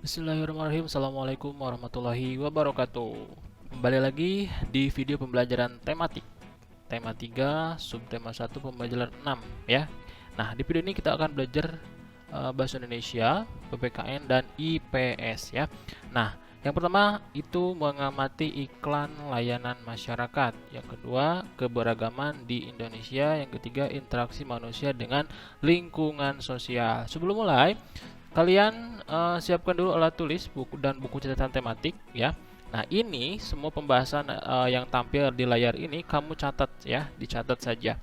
Bismillahirrahmanirrahim. Assalamualaikum warahmatullahi wabarakatuh. Kembali lagi di video pembelajaran tematik. Tema 3, subtema 1, pembelajaran 6 ya. Nah, di video ini kita akan belajar bahasa Indonesia, PPKN dan IPS ya. Nah, yang pertama itu mengamati iklan layanan masyarakat. Yang kedua, keberagaman di Indonesia. Yang ketiga, interaksi manusia dengan lingkungan sosial. Sebelum mulai, kalian siapkan dulu alat tulis buku dan buku catatan tematik ya. Nah, ini semua pembahasan yang tampil di layar ini kamu catat ya, dicatat saja.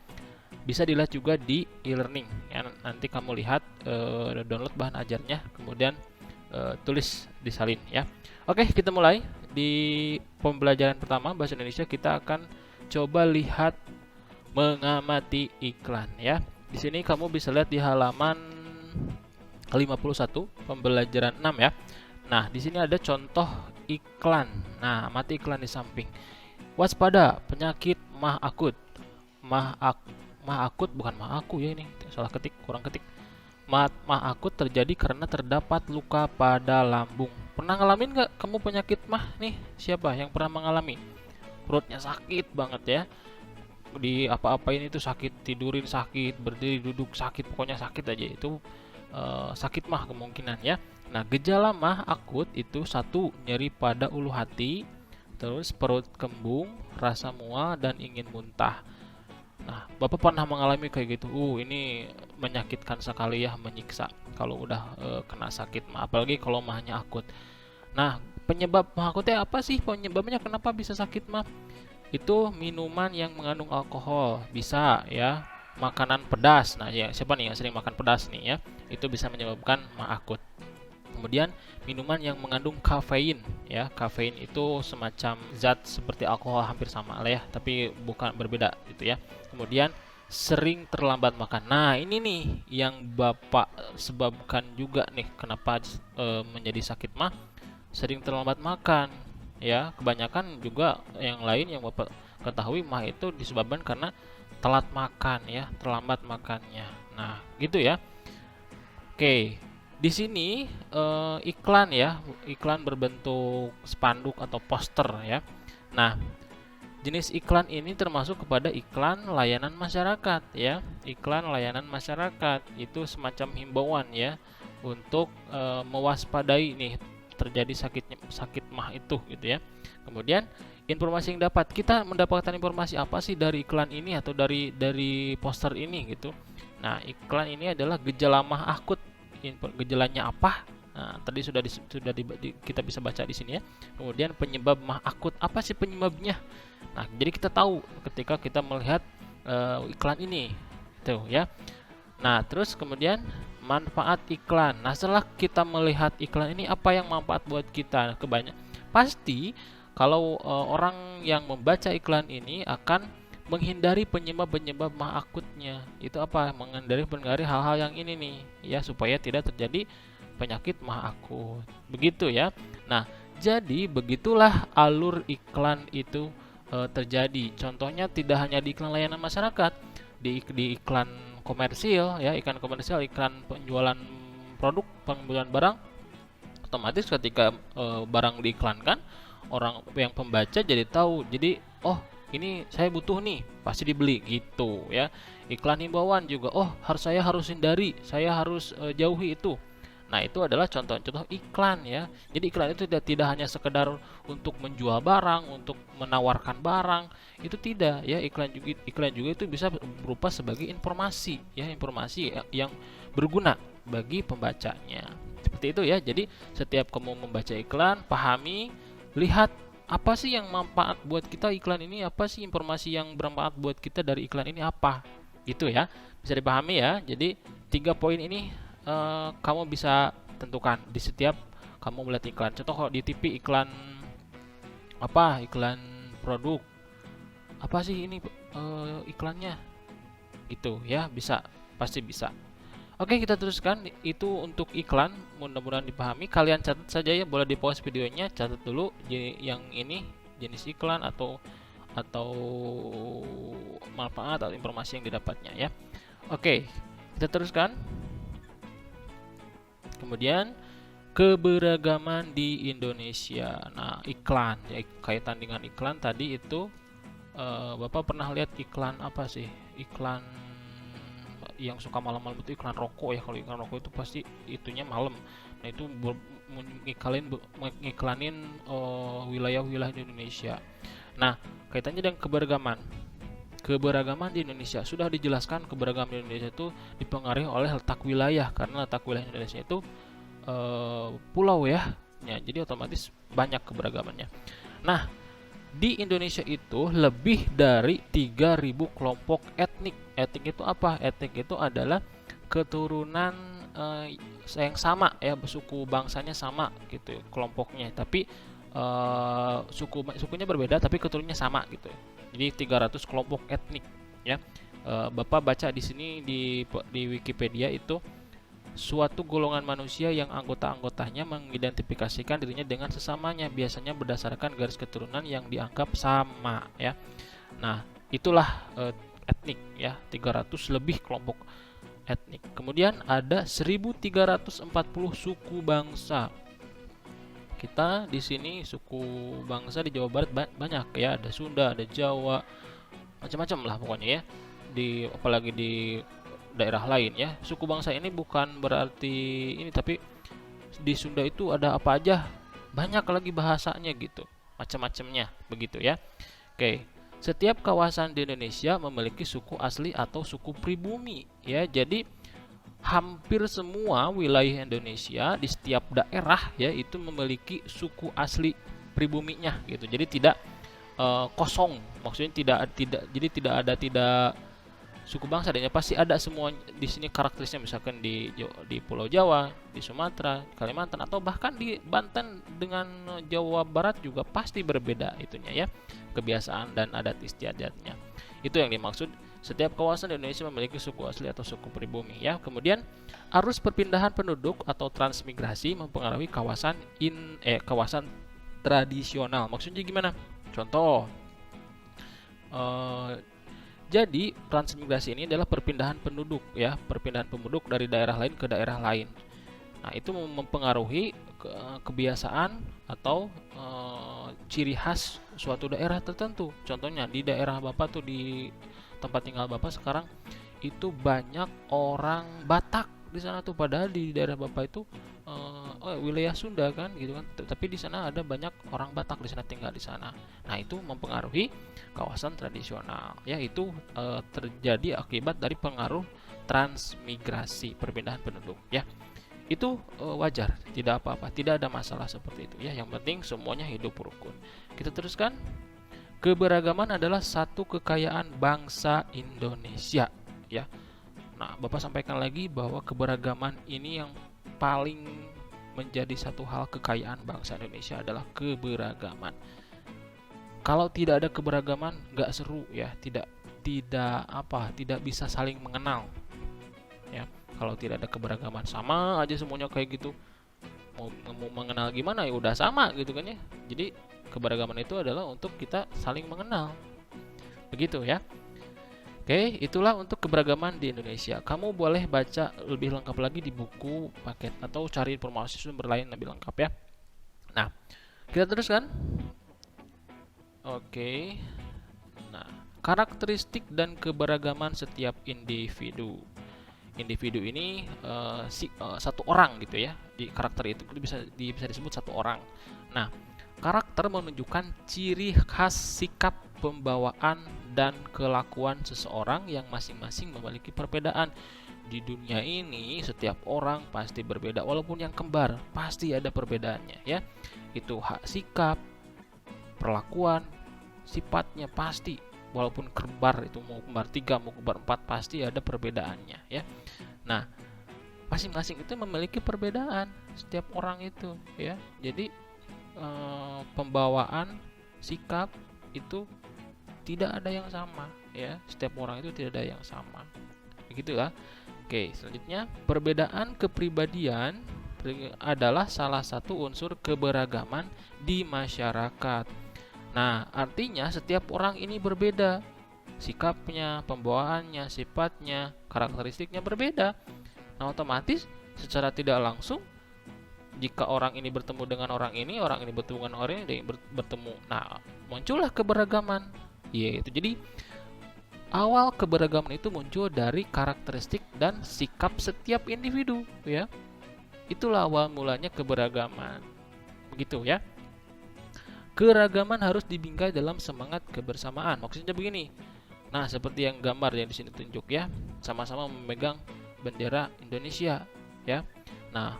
Bisa dilihat juga di e-learning ya. Nanti kamu lihat download bahan ajarnya, kemudian tulis disalin ya. Oke, kita mulai. Di pembelajaran pertama bahasa Indonesia kita akan coba lihat mengamati iklan ya. Di sini kamu bisa lihat di halaman 51 pembelajaran 6 ya. Nah, di sini ada contoh iklan. Nah, amati iklan di samping. Waspada penyakit mah akut. Mah akut bukan mah aku ya ini. Salah ketik, kurang ketik. Mah akut terjadi karena terdapat luka pada lambung. Pernah ngalamin nggak kamu penyakit mah nih? Siapa yang pernah mengalami? Perutnya sakit banget ya. Di apa-apain itu sakit, tidurin sakit, berdiri duduk sakit, pokoknya sakit aja itu sakit mah kemungkinan ya. Nah, gejala mah akut itu satu, nyeri pada ulu hati, terus perut kembung, rasa mual dan ingin muntah. Nah, Bapak pernah mengalami kayak gitu? Ini menyakitkan sekali ya, menyiksa kalau udah kena sakit mah, apalagi kalau mahnya akut. Nah, penyebab mah akutnya apa sih? Penyebabnya kenapa bisa sakit mah? Itu minuman yang mengandung alkohol, bisa ya, makanan pedas. Nah, ya siapa nih yang sering makan pedas nih ya, itu bisa menyebabkan mah akut. Kemudian minuman yang mengandung kafein ya, kafein itu semacam zat seperti alkohol, hampir sama lah ya, tapi bukan, berbeda gitu ya. Kemudian sering terlambat makan. Nah, ini nih yang Bapak sebabkan juga nih kenapa menjadi sakit mah, sering terlambat makan ya. Kebanyakan juga yang lain yang Bapak ketahui mah itu disebabkan karena telat makan ya, terlambat makannya. Nah, gitu ya. Oke. Di sini iklan ya, iklan berbentuk spanduk atau poster ya. Nah, jenis iklan ini termasuk kepada iklan layanan masyarakat ya. Iklan layanan masyarakat itu semacam himbauan ya untuk mewaspadai nih terjadi sakit mah itu gitu ya. Kemudian informasi yang dapat, kita mendapatkan informasi apa sih dari iklan ini atau dari poster ini gitu. Nah, iklan ini adalah gejala mah akut. Gejalanya apa? Nah, tadi kita bisa baca di sini ya. Kemudian penyebab mah akut, apa sih penyebabnya? Nah, jadi kita tahu ketika kita melihat iklan ini, tuh ya. Nah, terus kemudian manfaat iklan. Nah, setelah kita melihat iklan ini, apa yang manfaat buat kita? Pasti kalau orang yang membaca iklan ini akan menghindari penyebab-penyebab mah akutnya. Itu apa? Menghindari hal-hal yang ini nih, ya, supaya tidak terjadi penyakit mah akut. Begitu ya. Nah, jadi begitulah alur iklan itu terjadi. Contohnya tidak hanya di iklan layanan masyarakat, di iklan komersil ya, iklan komersil, iklan penjualan produk, penjualan barang, otomatis ketika barang diiklankan, orang yang pembaca jadi tahu, jadi oh ini saya butuh nih, pasti dibeli gitu ya. Iklan himbauan juga, saya harus hindari, saya harus jauhi itu. Nah, itu adalah contoh-contoh iklan ya. Jadi iklan itu tidak hanya sekedar untuk menjual barang, untuk menawarkan barang, itu tidak ya. Iklan juga itu bisa berupa sebagai informasi ya, informasi yang berguna bagi pembacanya. Seperti itu ya. Jadi setiap kamu membaca iklan, pahami, lihat apa sih yang manfaat buat kita iklan ini, apa sih informasi yang bermanfaat buat kita dari iklan ini apa. Gitu ya. Bisa dipahami ya. Jadi 3 poin ini kamu bisa tentukan di setiap kamu melihat iklan. Contoh kalau di TV iklan apa, iklan produk apa sih ini iklannya, itu ya, bisa, pasti bisa. Oke, kita teruskan. Itu untuk iklan, mudah-mudahan dipahami. Kalian catat saja ya, boleh di pause videonya, catat dulu yang ini jenis iklan atau manfaat atau informasi yang didapatnya ya. Oke, kita teruskan. Kemudian keberagaman di Indonesia. Nah, iklan ya, kaitan dengan iklan tadi itu, Bapak pernah lihat iklan apa sih? Iklan yang suka malam-malam itu iklan rokok ya. Kalau iklan rokok itu pasti itunya malam. Nah, itu mengiklanin wilayah-wilayah di Indonesia. Nah, kaitannya dengan keberagaman. Keberagaman di Indonesia sudah dijelaskan, keberagaman di Indonesia itu dipengaruhi oleh letak wilayah, karena letak wilayah Indonesia itu pulau ya. Jadi otomatis banyak keberagamannya. Nah, di Indonesia itu lebih dari 3.000 kelompok etnik. Etnik itu apa? Etnik itu adalah keturunan yang sama ya, suku bangsanya sama gitu kelompoknya, tapi sukunya berbeda tapi keturunannya sama gitu. Jadi 300 kelompok etnik ya. Bapak baca di sini di Wikipedia itu suatu golongan manusia yang anggota-anggotanya mengidentifikasikan dirinya dengan sesamanya, biasanya berdasarkan garis keturunan yang dianggap sama ya. Nah, itulah etnik ya, 300 lebih kelompok etnik. Kemudian ada 1340 suku bangsa. Kita di sini suku bangsa di Jawa Barat banyak ya, ada Sunda, ada Jawa, macam-macam lah pokoknya ya. Apalagi di daerah lain ya. Suku bangsa ini bukan berarti ini, tapi di Sunda itu ada apa aja, banyak lagi bahasanya gitu, macam-macamnya begitu ya. Oke, setiap kawasan di Indonesia memiliki suku asli atau suku pribumi ya. Jadi hampir semua wilayah Indonesia di setiap daerah ya itu memiliki suku asli pribuminya gitu. Jadi tidak kosong, maksudnya tidak ada suku bangsa, dan pasti ada semua di sini karakteristiknya, misalkan di Pulau Jawa, di Sumatera, Kalimantan, atau bahkan di Banten dengan Jawa Barat juga pasti berbeda itunya ya, kebiasaan dan adat istiadatnya. Itu yang dimaksud setiap kawasan di Indonesia memiliki suku asli atau suku pribumi ya. Kemudian arus perpindahan penduduk atau transmigrasi mempengaruhi kawasan tradisional. Maksudnya gimana? Contoh, jadi transmigrasi ini adalah perpindahan penduduk ya, perpindahan penduduk dari daerah lain ke daerah lain. Nah, itu mempengaruhi kebiasaan atau ciri khas suatu daerah tertentu. Contohnya di daerah Bapak tuh, di tempat tinggal Bapak sekarang itu banyak orang Batak di sana tuh, padahal di daerah Bapak itu wilayah Sunda kan gitu kan, tapi di sana ada banyak orang Batak di sana, tinggal di sana. Nah, itu mempengaruhi kawasan tradisional ya. Itu terjadi akibat dari pengaruh transmigrasi, perpindahan penduduk ya. Itu wajar, tidak apa-apa, tidak ada masalah seperti itu ya. Yang penting semuanya hidup rukun. Kita teruskan. Keberagaman adalah satu kekayaan bangsa Indonesia ya. Nah, Bapak sampaikan lagi bahwa keberagaman ini yang paling menjadi satu hal kekayaan bangsa Indonesia adalah keberagaman. Kalau tidak ada keberagaman nggak seru ya, tidak bisa saling mengenal ya. Kalau tidak ada keberagaman, sama aja semuanya kayak gitu, mau mengenal gimana ya, udah sama gitu kan ya. Jadi keberagaman itu adalah untuk kita saling mengenal, begitu ya. Oke, itulah untuk keberagaman di Indonesia. Kamu boleh baca lebih lengkap lagi di buku paket atau cari informasi sumber lain lebih lengkap ya. Nah, kita teruskan. Oke. Nah, karakteristik dan keberagaman setiap individu. Individu ini satu orang gitu ya. Di karakter itu bisa disebut satu orang. Nah, karakter menunjukkan ciri khas, sikap, pembawaan, dan kelakuan seseorang yang masing-masing memiliki perbedaan. Di dunia ini setiap orang pasti berbeda, walaupun yang kembar pasti ada perbedaannya ya. Itu hak sikap, perlakuan, sifatnya pasti, walaupun kembar itu mau kembar 3 mau kembar 4 pasti ada perbedaannya ya. Nah, masing-masing itu memiliki perbedaan setiap orang itu ya. Jadi pembawaan, sikap itu tidak ada yang sama ya. Setiap orang itu tidak ada yang sama. Begitulah. Oke, selanjutnya perbedaan kepribadian adalah salah satu unsur keberagaman di masyarakat. Nah, artinya setiap orang ini berbeda. Sikapnya, pembawaannya, sifatnya, karakteristiknya berbeda. Nah, otomatis secara tidak langsung Jika orang ini bertemu dengan orang ini bertemu dengan orang ini, bertemu. Nah, muncullah keberagaman. Yaitu jadi awal keberagaman itu muncul dari karakteristik dan sikap setiap individu, ya. Itulah awal mulanya keberagaman. Begitu ya. Keragaman harus dibingkai dalam semangat kebersamaan. Maksudnya begini. Nah, seperti yang gambar yang di sini tunjuk ya, sama-sama memegang bendera Indonesia, ya. Nah,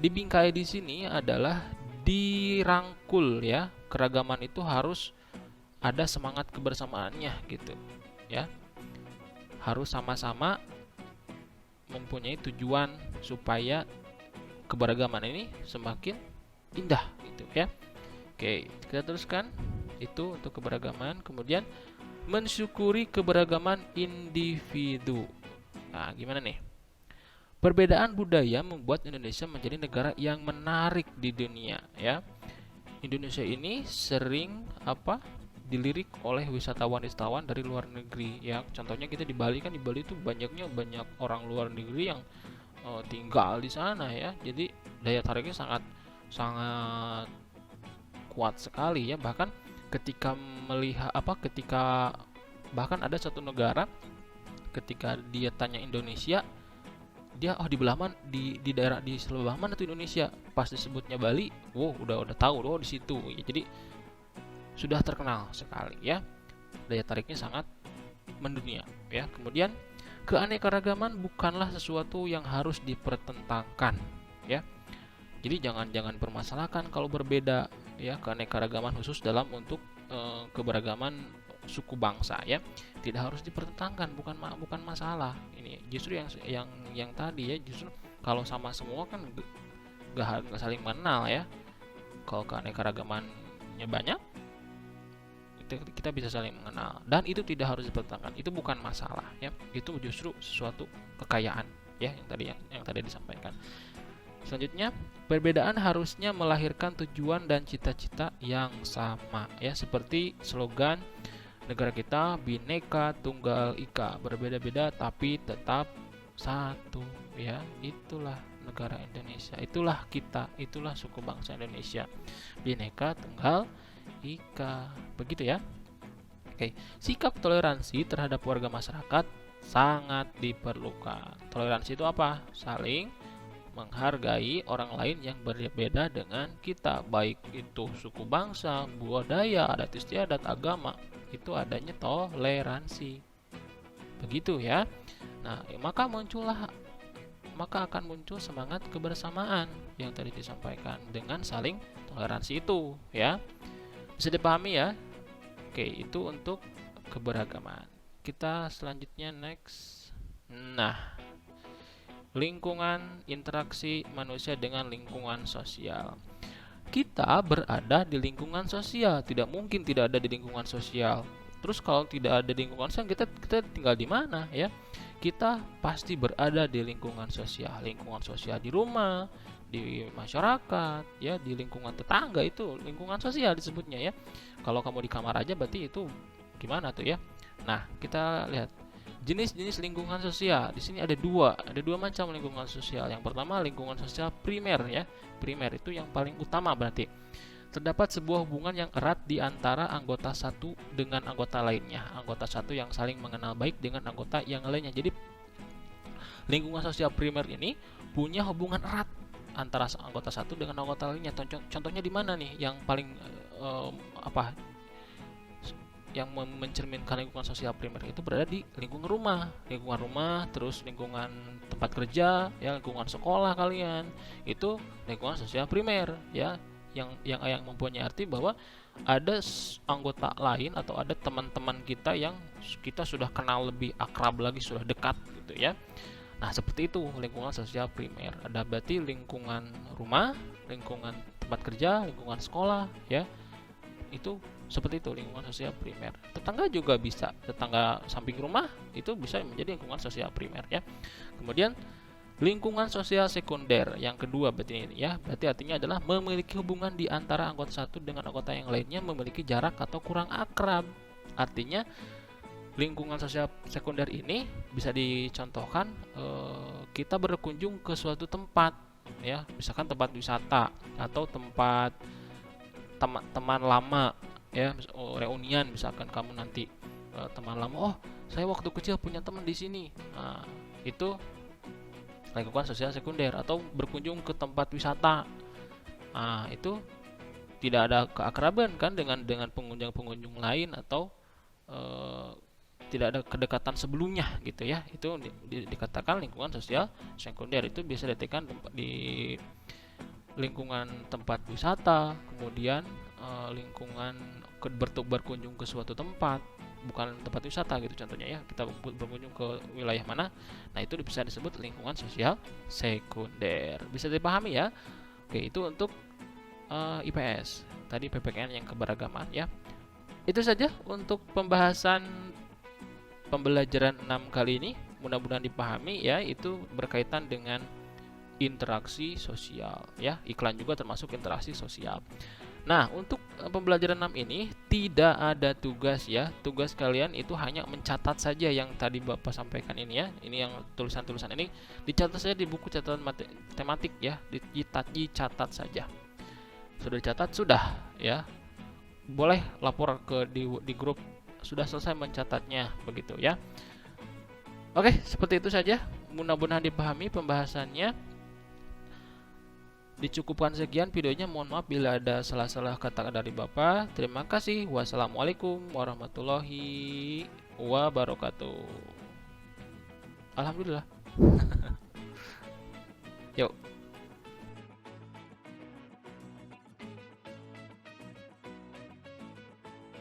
dibingkai di sini adalah dirangkul ya. Keragaman itu harus ada semangat kebersamaannya gitu, ya. Harus sama-sama mempunyai tujuan supaya keberagaman ini semakin indah gitu ya. Oke, kita teruskan itu untuk keberagaman. Kemudian mensyukuri keberagaman individu. Nah, gimana nih? Perbedaan budaya membuat Indonesia menjadi negara yang menarik di dunia, ya. Indonesia ini sering dilirik oleh wisatawan-wisatawan dari luar negeri, ya. Contohnya kita di Bali kan, di Bali itu banyak orang luar negeri yang tinggal di sana, ya. Jadi daya tariknya sangat kuat sekali, ya. Bahkan ketika bahkan ada satu negara ketika dia tanya Indonesia, dia di belah mana, di daerah di sebelah mana tuh Indonesia, pas disebutnya Bali, udah tahu di situ, ya. Jadi sudah terkenal sekali, ya. Daya tariknya sangat mendunia, ya. Kemudian keanekaragaman bukanlah sesuatu yang harus dipertentangkan, ya. Jadi jangan bermasalahkan kalau berbeda, ya. Keanekaragaman khusus dalam untuk keberagaman suku bangsa, ya. Tidak harus dipertentangkan, bukan masalah. Ini justru yang tadi, ya, justru kalau sama semua kan nggak saling mengenal, ya. Kalau keanekaragamannya banyak, kita bisa saling mengenal, dan itu tidak harus dipertentangkan. Itu bukan masalah, ya. Itu justru sesuatu kekayaan, ya, yang tadi disampaikan. Selanjutnya, perbedaan harusnya melahirkan tujuan dan cita-cita yang sama, ya. Seperti slogan negara kita, Bhinneka Tunggal Ika, berbeda-beda tapi tetap satu, ya. Itulah negara Indonesia, itulah kita, itulah suku bangsa Indonesia, Bhinneka Tunggal Ika. Begitu, ya. Oke, sikap toleransi terhadap warga masyarakat sangat diperlukan. Toleransi itu apa? Saling menghargai orang lain yang berbeda dengan kita, baik itu suku bangsa, budaya, adat istiadat, agama. Itu adanya toleransi. Begitu, ya. Nah, maka akan muncul semangat kebersamaan yang tadi disampaikan dengan saling toleransi itu, ya. Bisa dipahami, ya. Oke, itu untuk keberagaman. Kita selanjutnya next. Nah, lingkungan interaksi manusia dengan lingkungan sosial. Kita berada di lingkungan sosial, tidak mungkin tidak ada di lingkungan sosial. Terus kalau tidak ada di lingkungan sosial, kita tinggal di mana, ya? Kita pasti berada di lingkungan sosial di rumah, di masyarakat, ya, di lingkungan tetangga, itu lingkungan sosial disebutnya, ya. Kalau kamu di kamar aja berarti itu gimana tuh, ya? Nah, kita lihat jenis-jenis lingkungan sosial. Di sini ada dua macam lingkungan sosial. Yang pertama, lingkungan sosial primer, ya. Primer itu yang paling utama berarti. Terdapat sebuah hubungan yang erat di antara anggota satu dengan anggota lainnya. Anggota satu yang saling mengenal baik dengan anggota yang lainnya. Jadi lingkungan sosial primer ini punya hubungan erat antara anggota satu dengan anggota lainnya. Contohnya di mana nih yang paling yang mencerminkan lingkungan sosial primer itu berada di lingkungan rumah, terus lingkungan tempat kerja, ya, lingkungan sekolah kalian, itu lingkungan sosial primer, ya, yang mempunyai arti bahwa ada anggota lain atau ada teman-teman kita yang kita sudah kenal lebih akrab lagi, sudah dekat gitu, ya. Nah, seperti itu lingkungan sosial primer. Ada berarti lingkungan rumah, lingkungan tempat kerja, lingkungan sekolah, ya. Itu seperti itu lingkungan sosial primer. Tetangga juga bisa, tetangga samping rumah itu bisa menjadi lingkungan sosial primer, ya. Kemudian lingkungan sosial sekunder yang kedua berarti ini, ya. Berarti artinya adalah memiliki hubungan di antara anggota satu dengan anggota yang lainnya memiliki jarak atau kurang akrab. Artinya lingkungan sosial sekunder ini bisa dicontohkan kita berkunjung ke suatu tempat, ya, misalkan tempat wisata atau tempat teman lama ya, reunian misalkan kamu nanti teman lama, oh saya waktu kecil punya teman di sini. Nah, itu lingkungan sosial sekunder. Atau berkunjung ke tempat wisata. Nah, itu tidak ada keakraban kan dengan pengunjung-pengunjung lain, atau eh, tidak ada kedekatan sebelumnya gitu ya. Itu dikatakan lingkungan sosial sekunder. Itu bisa ditekan di lingkungan tempat wisata, kemudian lingkungan berkunjung ke suatu tempat, bukan tempat wisata gitu contohnya ya, kita berkunjung ke wilayah mana, nah itu bisa disebut lingkungan sosial sekunder. Bisa dipahami ya. Oke, itu untuk IPS. Tadi PPKN yang keberagaman ya. Itu saja untuk pembahasan pembelajaran 6 kali ini. Mudah-mudahan dipahami ya, itu berkaitan dengan interaksi sosial ya. Iklan juga termasuk interaksi sosial. Nah, untuk pembelajaran 6 ini tidak ada tugas ya. Tugas kalian itu hanya mencatat saja yang tadi Bapak sampaikan ini ya. Ini yang tulisan-tulisan ini dicatat saja di buku catatan tematik ya. Dicatat saja. Sudah dicatat? Sudah ya. Boleh lapor ke di grup sudah selesai mencatatnya begitu ya. Oke, seperti itu saja. Mudah-mudahan dipahami pembahasannya. Dicukupkan sekian videonya, mohon maaf bila ada salah-salah kata dari Bapak. Terima kasih. Wassalamualaikum warahmatullahi wabarakatuh. Alhamdulillah. Yuk.